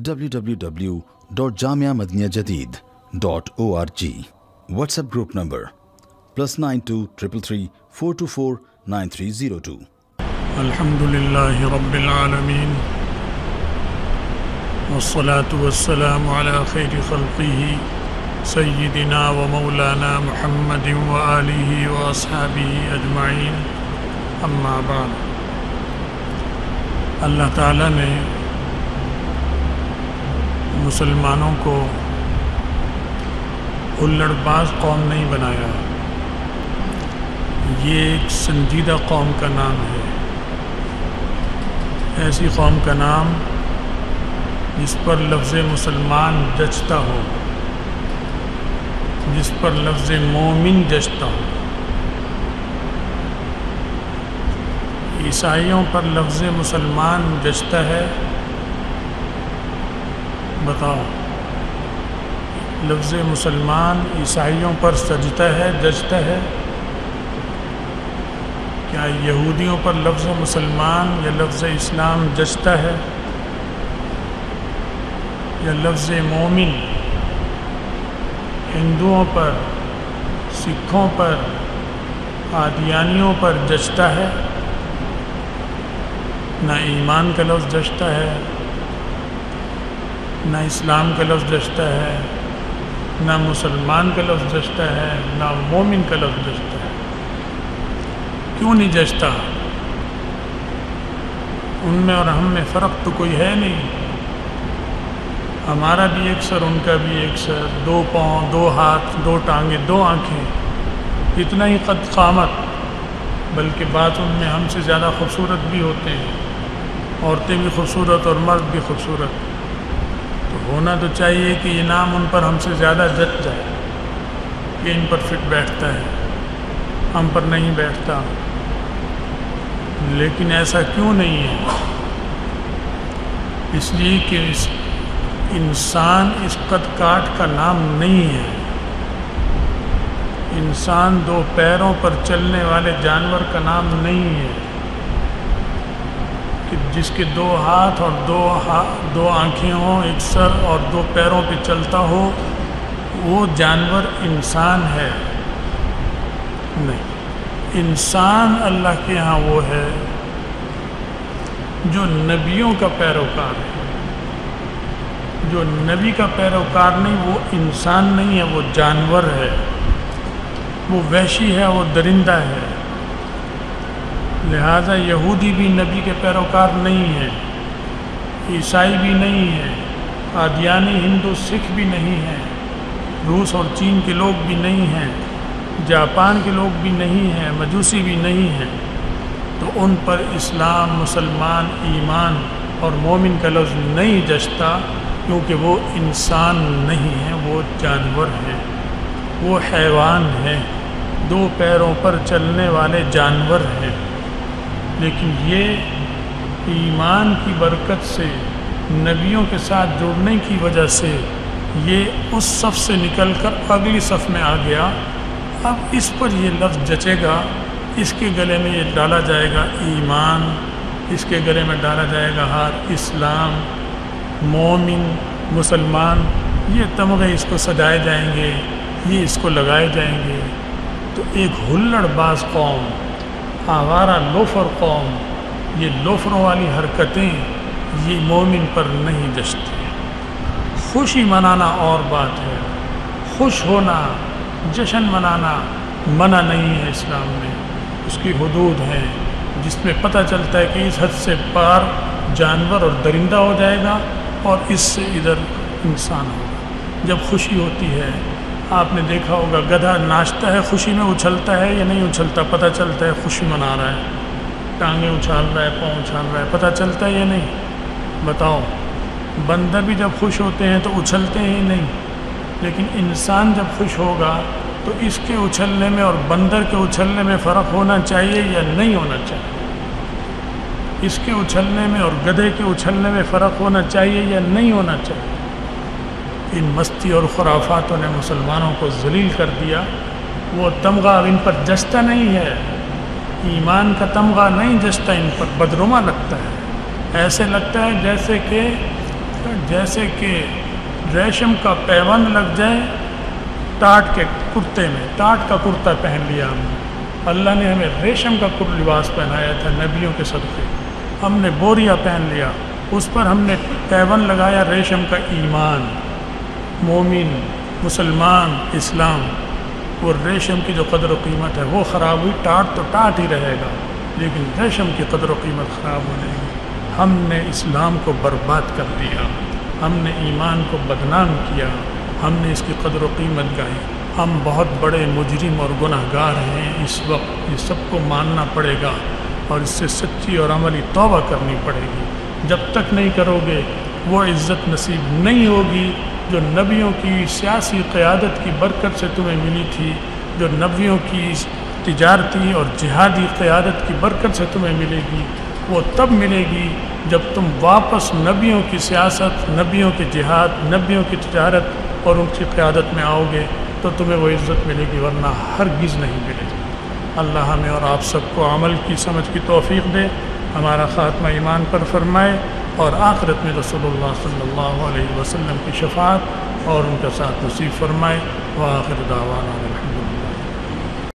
www.jamiamadiniyajadid.org. WhatsApp group number +92 333 424 9302. الحمدللہ رب العالمین والصلاة والسلام على خیر خلقہ سیدنا و مولانا محمد وآلہ واصحابہ اجمعین، اما بعد۔ اللہ تعالیٰ نے مسلمانوں کو الڑ باز قوم نہیں بنایا، یہ ایک سنجیدہ قوم کا نام ہے، ایسی قوم کا نام جس پر لفظ مسلمان جچتا ہو، جس پر لفظ مومن جچتا ہو۔ عیسائیوں پر لفظ مسلمان جچتا ہے؟ بتاؤ، لفظ مسلمان عیسائیوں پر سجتا ہے، جچتا ہے؟ کیا یہودیوں پر لفظ مسلمان یا لفظ اسلام جچتا ہے؟ یا لفظ مومن ہندوؤں پر، سکھوں پر، قادیانیوں پر جچتا ہے؟ نہ ایمان کا لفظ جچتا ہے، نہ اسلام کا لفظ جچتا ہے، نہ مسلمان کا لفظ جچتا ہے، نہ مومن کا لفظ جچتا ہے۔ کیوں نہیں جچتا؟ ان میں اور ہم میں فرق تو کوئی ہے نہیں، ہمارا بھی ایک سر، ان کا بھی ایک سر، 2 پاؤں، 2 ہاتھ، 2 ٹانگیں، 2 آنکھیں، اتنا ہی قد قامت، بلکہ بعض ان میں ہم سے زیادہ خوبصورت بھی ہوتے ہیں، عورتیں بھی خوبصورت اور مرد بھی خوبصورت۔ تو ہونا تو چاہیے کہ یہ نام ان پر ہم سے زیادہ جچ جائے، کہ ان پر فٹ بیٹھتا ہے، ہم پر نہیں بیٹھتا۔ لیکن ایسا کیوں نہیں ہے؟ اس لیے کہ انسان اس قد کاٹ کا نام نہیں ہے۔ انسان 2 پیروں پر چلنے والے جانور کا نام نہیں ہے، کہ جس کے 2 ہاتھ اور 2 آنکھیں ہوں، ایک سر اور 2 پیروں پہ چلتا ہو، وہ جانور انسان ہے؟ نہیں، انسان اللہ کے ہاں وہ ہے جو نبیوں کا پیروکار ہے۔ جو نبی کا پیروکار نہیں، وہ انسان نہیں ہے، وہ جانور ہے، وہ وحشی ہے، وہ درندہ ہے۔ لہذا یہودی بھی نبی کے پیروکار نہیں ہے، عیسائی بھی نہیں ہے، قادیانی ہندو سکھ بھی نہیں ہے، روس اور چین کے لوگ بھی نہیں ہیں، جاپان کے لوگ بھی نہیں ہیں، مجوسی بھی نہیں ہیں۔ تو ان پر اسلام، مسلمان، ایمان اور مومن کا لفظ نہیں جچتا، کیونکہ وہ انسان نہیں ہیں، وہ جانور ہیں، وہ حیوان ہیں، 2 پیروں پر چلنے والے جانور ہیں۔ لیکن یہ ایمان کی برکت سے، نبیوں کے ساتھ جڑنے کی وجہ سے، یہ اس صف سے نکل کر اگلی صف میں آ گیا۔ اب اس پر یہ لفظ جچے گا، اس کے گلے میں یہ ڈالا جائے گا ایمان، اس کے گلے میں ڈالا جائے گا ہاتھ اسلام، مومن، مسلمان، یہ تمغے اس کو سجائے جائیں گے، یہ اس کو لگائے جائیں گے۔ تو ایک ہلڑ باز قوم، آوارہ لوفر قوم، یہ لوفروں والی حرکتیں یہ مومن پر نہیں جچتی۔ خوشی منانا اور بات ہے، خوش ہونا، جشن منانا منع نہیں ہے اسلام میں، اس کی حدود ہیں جس میں پتہ چلتا ہے کہ اس حد سے پار جانور اور درندہ ہو جائے گا اور اس سے ادھر انسان ہوگا۔ جب خوشی ہوتی ہے، آپ نے دیکھا ہوگا گدھا ناچتا ہے، خوشی میں اچھلتا ہے یا نہیں اچھلتا؟ پتہ چلتا ہے خوشی منا رہا ہے، ٹانگیں اچھال رہا ہے، پاؤں اچھال رہا ہے، پتہ چلتا ہے یا نہیں؟ بتاؤ، بندر بھی جب خوش ہوتے ہیں تو اچھلتے ہی نہیں، لیکن انسان جب خوش ہوگا تو اس کے اچھلنے میں اور بندر کے اچھلنے میں فرق ہونا چاہیے یا نہیں ہونا چاہیے؟ اس کے اچھلنے میں اور گدھے کے اچھلنے میں فرق ہونا چاہیے یا نہیں ہونا چاہیے؟ ان مستی اور خرافاتوں نے مسلمانوں کو ذلیل کر دیا۔ وہ تمغہ ان پر جچتا نہیں ہے، ایمان کا تمغہ نہیں جچتا ان پر، بدنما لگتا ہے۔ ایسے لگتا ہے جیسے کہ جیسے کہ ریشم کا پیوند لگ جائے ٹاٹ کے کرتے میں، ٹاٹ کا کرتا پہن لیا ہم نے، اللہ نے ہمیں ریشم کا لباس پہنایا تھا نبیوں کے صدقے، ہم نے بوریا پہن لیا، اس پر ہم نے پیوند لگایا ریشم کا ایمان، مومن، مسلمان، اسلام، وہ ریشم کی جو قدر و قیمت ہے وہ خراب ہوئی، ٹاٹ تو ٹاٹ ہی رہے گا لیکن ریشم کی قدر و قیمت خراب ہو جائے گی۔ ہم نے اسلام کو برباد کر دیا، ہم نے ایمان کو بدنام کیا، ہم نے اس کی قدر و قیمت گائی، ہم بہت بڑے مجرم اور گناہ گار ہیں۔ اس وقت یہ سب کو ماننا پڑے گا اور اس سے سچی اور عملی توبہ کرنی پڑے گی۔ جب تک نہیں کرو گے وہ عزت نصیب نہیں ہوگی جو نبیوں کی سیاسی قیادت کی برکت سے تمہیں ملی تھی، جو نبیوں کی تجارتی اور جہادی قیادت کی برکت سے تمہیں ملے گی۔ وہ تب ملے گی جب تم واپس نبیوں کی سیاست، نبیوں کے جہاد، نبیوں کی تجارت اور ان کی قیادت میں آؤ گے تو تمہیں وہ عزت ملے گی، ورنہ ہرگز نہیں ملے گی۔ اللہ ہمیں اور آپ سب کو عمل کی سمجھ کی توفیق دے، ہمارا خاتمہ ایمان پر فرمائے اور آخرت میں رسول اللہ صلی اللہ علیہ وسلم کی شفاعت اور ان کا ساتھ نصیب فرمائے۔ وآخر دعوانا